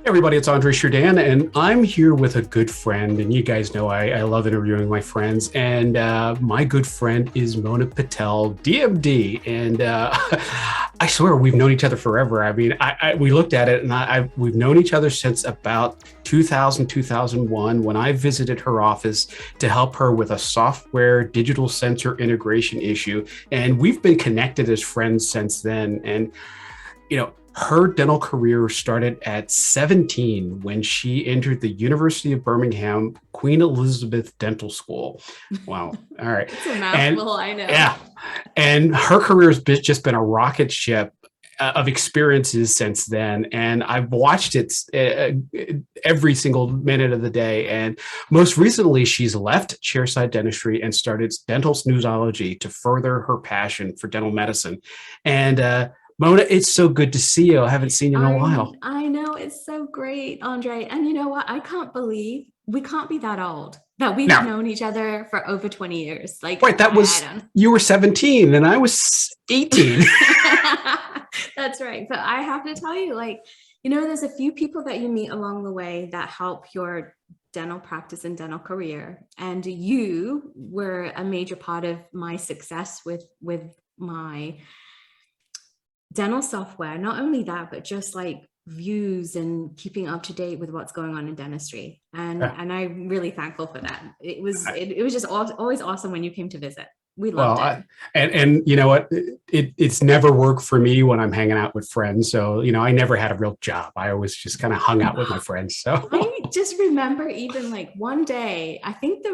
Everybody, it's Andre Jourdan, and I'm here with a good friend. And you guys know I love interviewing my friends. And my good friend is Mona Patel DMD. And I swear we've known each other forever. I mean, we looked at it, and we've known each other since about 2000, 2001, when I visited her office to help her with a software digital sensor integration issue. And we've been connected as friends since then. And her dental career started at 17 when she entered the University of Birmingham Queen Elizabeth Dental School. Wow. All right. It's a And mouthful, I know. yeah, and her career has just been a rocket ship of experiences since then. And I've watched it every single minute of the day. And most recently, she's left chairside dentistry and started dental snoozology to further her passion for dental medicine. And Mona, it's so good to see you. I haven't seen you in a while. I know, it's so great, Andre. And you know what? I can't believe we can't be that old, that we've Now, known each other for over 20 years. Like, wait, I don't. you were 17 and I was 18. That's right. But I have to tell you, there's a few people that you meet along the way that help your dental practice and dental career. And you were a major part of my success with my dental software. Not only that, but just like views and keeping up to date with what's going on in dentistry. And Yeah. and I'm really thankful for that. It was just always awesome when you came to visit. We Well, loved it. and you know what? It's never worked for me when I'm hanging out with friends. So, I never had a real job. I always just kind of hung out with my friends. So, I just remember even like one day, I think it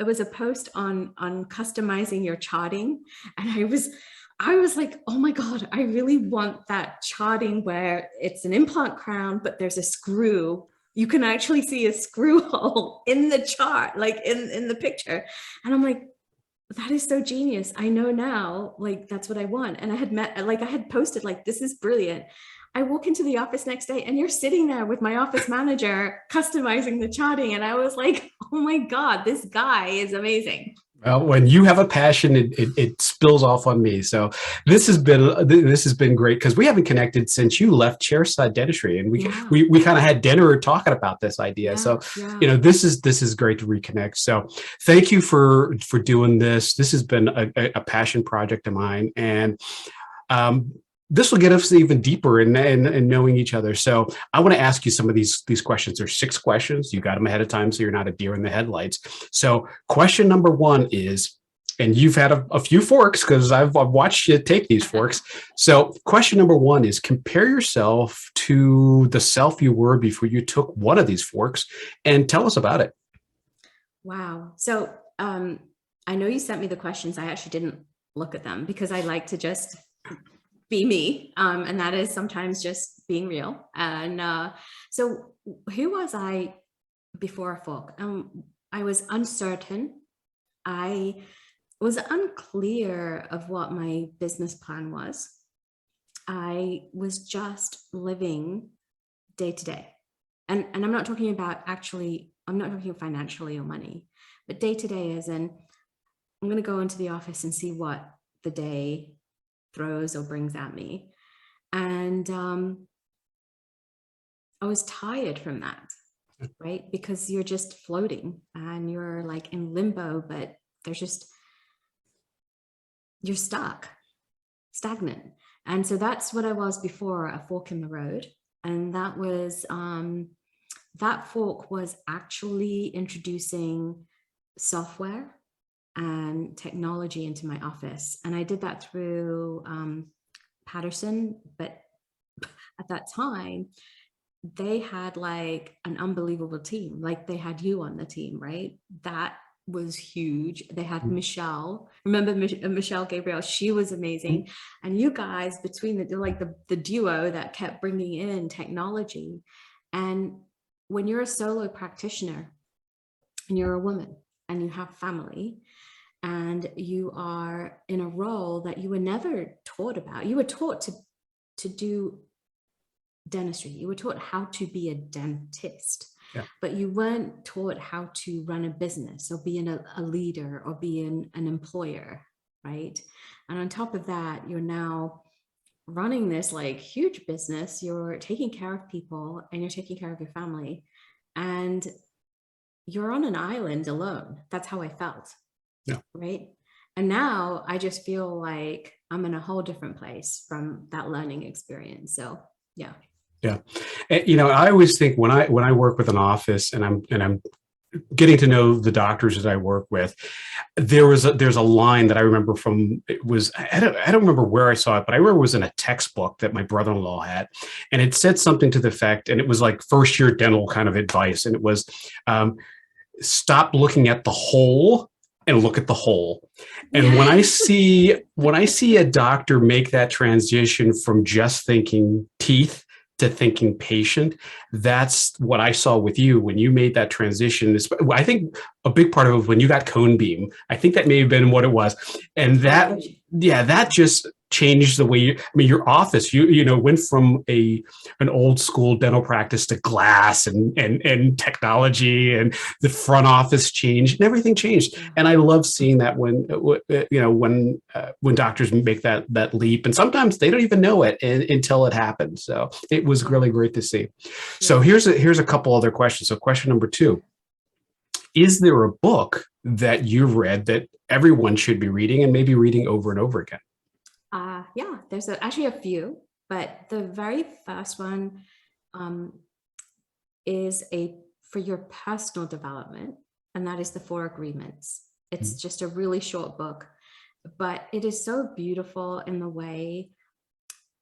was a post on customizing your charting, and I was like, oh my God, I really want that charting where it's an implant crown, but there's a screw. You can actually see a screw hole in the chart, like in the picture. And I'm like, that is so genius. I know now, like, that's what I want. And I had posted, like, this is brilliant. I walk into the office next day and you're sitting there with my office manager customizing the charting. And I was like, oh my God, this guy is amazing. well, when you have a passion, it spills off on me. So this has been great because we haven't connected since you left chairside dentistry, and Yeah, we kind of had dinner talking about this idea. yeah, So yeah. this is great to reconnect. So thank you for doing this. This has been a passion project of mine, and um, this will get us even deeper in knowing each other. So I want to ask you some of these questions. There's 6 questions. You got them ahead of time, so you're not a deer in the headlights. So question number 1 is, and you've had a few forks because I've watched you take these forks. So question number 1 is, compare yourself to the self you were before you took one of these forks, and tell us about it. Wow. So I know you sent me the questions. I actually didn't look at them because I like to just be me. And that is sometimes just being real. And so who was I before a fork? I was uncertain. I was unclear of what my business plan was. I was just living day to day. And I'm not talking about I'm not talking financially or money, but day to day as in, I'm going to go into the office and see what the day throws or brings at me. And I was tired from that, right? Because you're just floating and you're like in limbo, but you're stuck, stagnant. And so that's what I was before a fork in the road. And that fork was actually introducing software and technology into my office. And I did that through Patterson, but at that time, they had like an unbelievable team. Like they had you on the team, right? That was huge. They had Michelle. Remember Michelle Gabriel? She was amazing. And you guys, between the duo that kept bringing in technology. And when you're a solo practitioner and you're a woman and you have family and you are in a role that you were never taught about, you were taught to do dentistry. You were taught how to be a dentist, Yeah. but you weren't taught how to run a business or be a leader or be an employer, right? And on top of that, you're now running this like huge business, you're taking care of people and you're taking care of your family, and you're on an island alone. That's how I felt. Yeah. Right. And now I just feel like I'm in a whole different place from that learning experience. So yeah. Yeah. And, I always think when I work with an office and I'm getting to know the doctors that I work with, there's a line that I remember from, it was, I don't remember where I saw it, but I remember it was in a textbook that my brother-in-law had, and it said something to the effect, and it was like first year dental kind of advice. And it was, stop looking at the whole and look at the whole. And when I see a doctor make that transition from just thinking teeth to thinking patient, that's what I saw with you when you made that transition. I think a big part of it was when you got cone beam. I think that may have been what it was. And that just changed the way your office, went from an old school dental practice to glass and technology, and the front office changed and everything changed. And I love seeing that when doctors make that leap, and sometimes they don't even know it until it happens. So it was really great to see. So here's a couple other questions. So question number 2, is there a book that you've read that everyone should be reading and maybe reading over and over again? Yeah, there's actually a few, but the very first one is for your personal development, and that is The 4 Agreements. It's just a really short book, but it is so beautiful in the way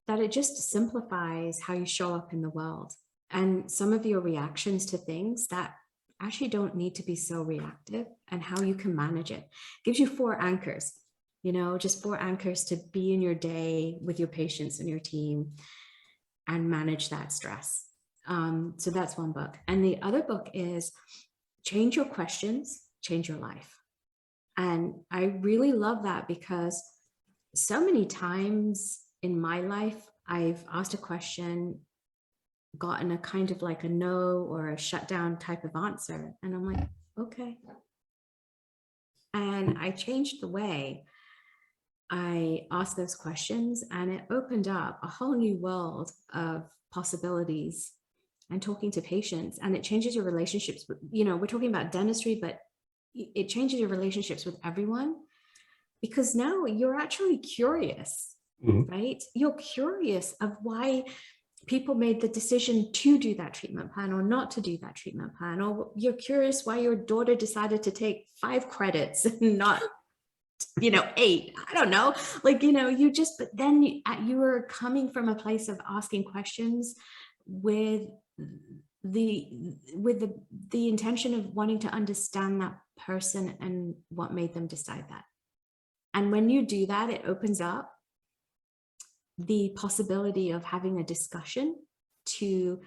that it just simplifies how you show up in the world and some of your reactions to things that actually don't need to be so reactive, and how you can manage it. It gives you 4 anchors. Just 4 anchors to be in your day with your patients and your team and manage that stress. So that's one book. And the other book is Change Your Questions, Change Your Life. And I really love that because so many times in my life, I've asked a question, gotten a kind of like a no or a shutdown type of answer. And I'm like, okay. And I changed the way I asked those questions, and it opened up a whole new world of possibilities and talking to patients. And it changes your relationships. We're talking about dentistry, but it changes your relationships with everyone, because now you're actually curious, right? You're curious of why people made the decision to do that treatment plan or not to do that treatment plan, or you're curious why your daughter decided to take 5 credits and not 8. I don't know, but then you were coming from a place of asking questions with the intention of wanting to understand that person and what made them decide that. And when you do that, it opens up the possibility of having a discussion to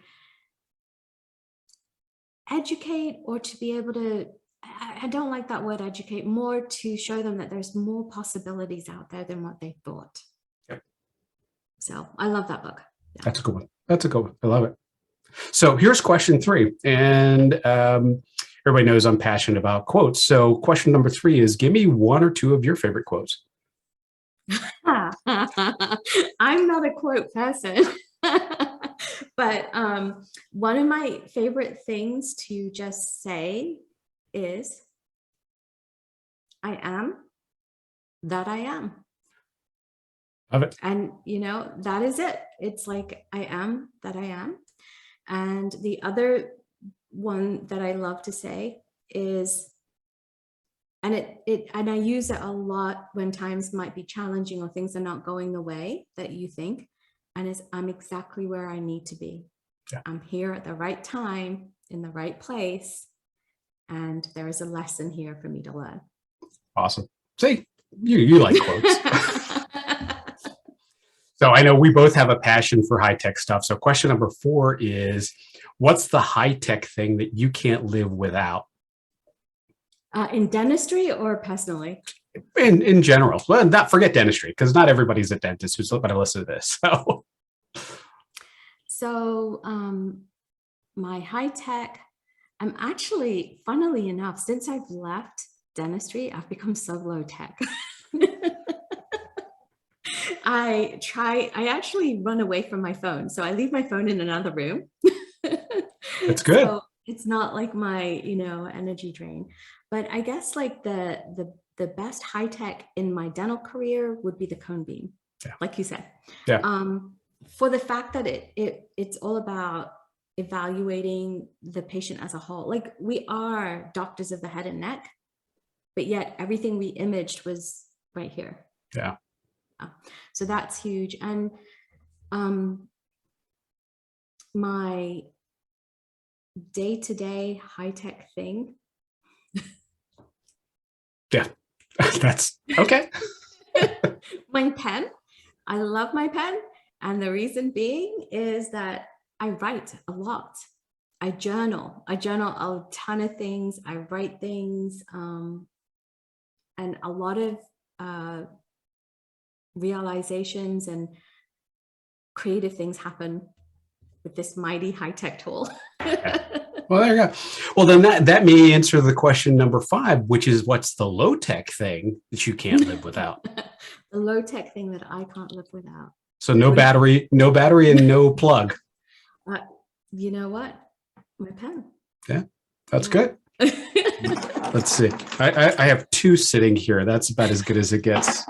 educate, or to be able to, I don't like that word educate, more to show them that there's more possibilities out there than what they thought. Yep. So I love that book. Yeah. That's a good one. I love it. So here's question 3. And everybody knows I'm passionate about quotes. So question number 3 is, give me 1 or 2 of your favorite quotes. I'm not a quote person. But one of my favorite things to just say is, I am that I am. Love it. And, that is it. It's like, I am that I am. And the other one that I love to say is, and I use it a lot when times might be challenging or things are not going the way that you think, and is, I'm exactly where I need to be. Yeah. I'm here at the right time, in the right place, and there is a lesson here for me to learn. Awesome. See, you like quotes. So I know we both have a passion for high-tech stuff. So question number 4 is, what's the high-tech thing that you can't live without? In dentistry or personally? In general. Well, not forget dentistry, because not everybody's a dentist who's going to listen to this. So my high-tech, I'm actually, funnily enough, since I've left dentistry, I've become so low-tech. I actually run away from my phone. So I leave my phone in another room. That's good. So it's not like my, energy drain. But I guess like the best high tech in my dental career would be the cone beam, like you said. Yeah. For the fact that it's all about evaluating the patient as a whole. Like, we are doctors of the head and neck, but yet everything we imaged was right here. Yeah. So that's huge. And my day-to-day high-tech thing. Yeah, that's okay. My pen. I love my pen. And the reason being is that I write a lot. I journal a ton of things. I write things, and a lot of realizations and creative things happen with this mighty high-tech tool. Well, there you go. Well, then that may answer the question number 5, which is, what's the low-tech thing that you can't live without? The low-tech thing that I can't live without. So no battery, and no plug. You know what? My pen. Yeah, that's good. Let's see. I have 2 sitting here. That's about as good as it gets.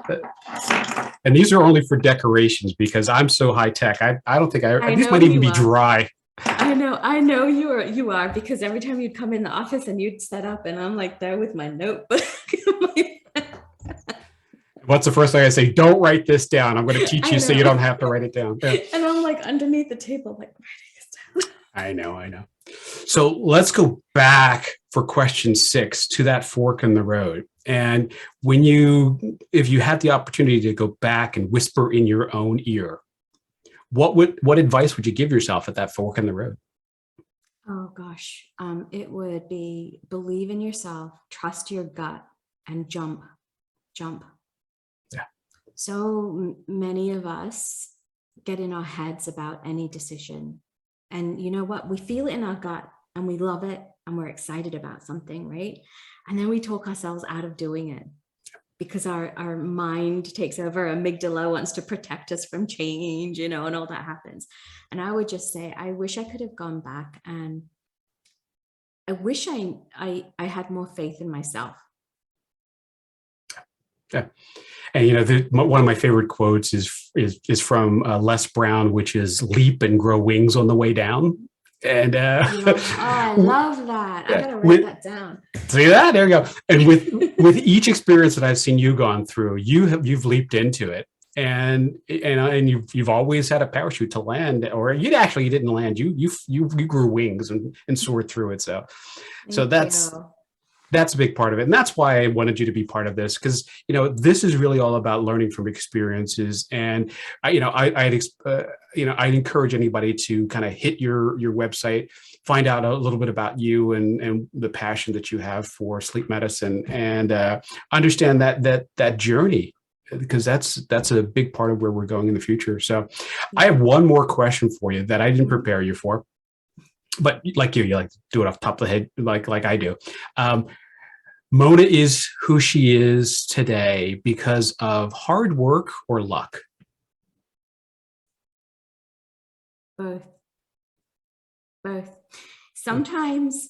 And these are only for decorations because I'm so high tech. I don't think these might even be dry. I know you are, because every time you'd come in the office and you'd set up and I'm like there with my notebook. What's the first thing I say? Don't write this down. I'm going to teach you so you don't have to write it down. Yeah. And I'm like underneath the table, like writing this down. I know. So let's go back for question 6 to that fork in the road. And if you had the opportunity to go back and whisper in your own ear, what advice would you give yourself at that fork in the road? Oh gosh, it would be believe in yourself, trust your gut, and jump. Yeah. So many of us get in our heads about any decision, and you know what? We feel it in our gut, and we love it, and we're excited about something, right? And then we talk ourselves out of doing it because our mind takes over. Amygdala wants to protect us from change, and all that happens. And I would just say, I wish I could have gone back, and I wish I had more faith in myself. Yeah. And one of my favorite quotes is from Les Brown, which is "Leap and grow wings on the way down." And I love that. I gotta write that down. See that? There you go. And with each experience that I've seen you gone through, you've leaped into it, and you've always had a parachute to land, or you didn't land. You grew wings and soared through it. So that's a big part of it. And that's why I wanted you to be part of this, because, this is really all about learning from experiences. And, I'd encourage anybody to kind of hit your website, find out a little bit about you and the passion that you have for sleep medicine, and understand that journey, because that's a big part of where we're going in the future. So I have one more question for you that I didn't prepare you for, but like you like to do it off the top of the head, like I do. Mona is who she is today because of hard work or luck? Both. Sometimes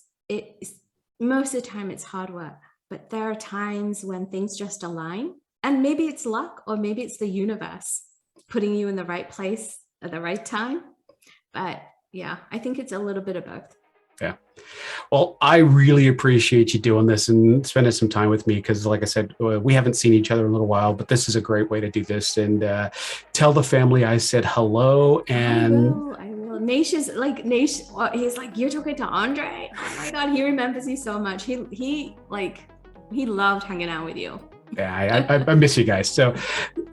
most of the time it's hard work, but there are times when things just align, and maybe it's luck, or maybe it's the universe putting you in the right place at the right time. But yeah, I think it's a little bit of both. Yeah. Well, I really appreciate you doing this and spending some time with me, because like I said, we haven't seen each other in a little while, but this is a great way to do this. And tell the family I said hello. And I will. Nash, he's like, you're talking to Andre? Oh my God, he remembers you so much. He loved hanging out with you. Yeah, I miss you guys. So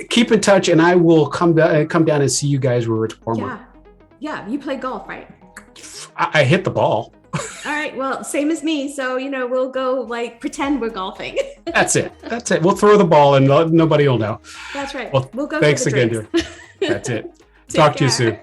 keep in touch, and I will come down and see you guys where it's warmer. Yeah, you play golf, right? I hit the ball. All right. Well, same as me. So, we'll go pretend we're golfing. That's it. We'll throw the ball and nobody will know. That's right. Well, we'll go. Thanks again, dear. That's it. Talk to you soon.